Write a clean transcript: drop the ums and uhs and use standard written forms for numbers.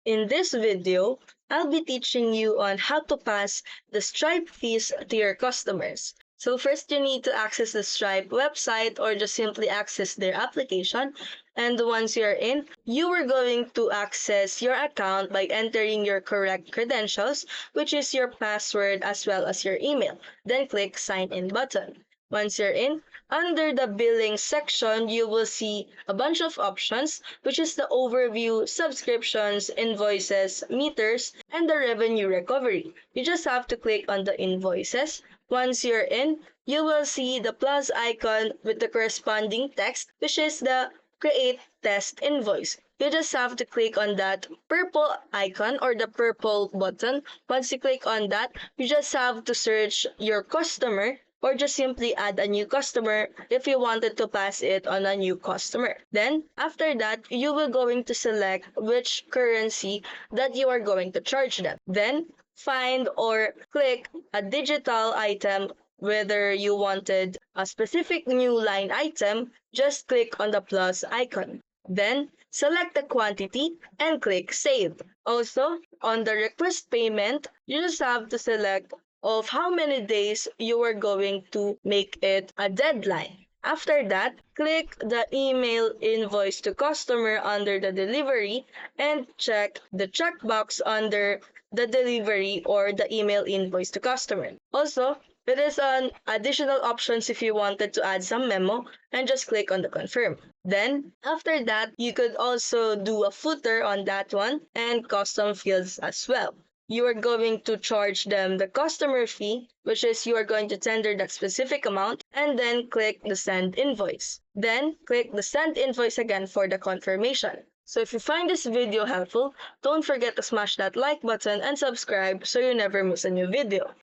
In this video, I'll be teaching you on how to pass the Stripe fees to your customers. So first you need to access the Stripe website or just simply access their application. And once you're in, you are going to access your account by entering your correct credentials, which is your password as well as your email. Then click sign in button. Once you're in, under the billing section, you will see a bunch of options, which is the overview, subscriptions, invoices, meters, and the revenue recovery. You just have to click on the invoices. Once you're in, you will see the plus icon with the corresponding text, which is the create test invoice. You just have to click on that purple icon or the purple button. Once you click on that, you just have to search your customer or just simply add a new customer if you wanted to pass it on a new customer. Then, after that, you will going to select which currency that you are going to charge them. Then, find or click a digital item whether you wanted a specific new line item, just click on the plus icon. Then, select the quantity and click Save. Also, on the request payment, you just have to select of how many days you are going to make it a deadline. After that, click the email invoice to customer under the delivery and check the checkbox under the delivery or the email invoice to customer. Also, there is an additional options if you wanted to add some memo and just click on the confirm. Then, after that, you could also do a footer on that one and custom fields as well. You are going to charge them the customer fee, which is you are going to tender that specific amount, and then click the send invoice. Then click the send invoice again for the confirmation. So if you find this video helpful, don't forget to smash that like button and subscribe so you never miss a new video.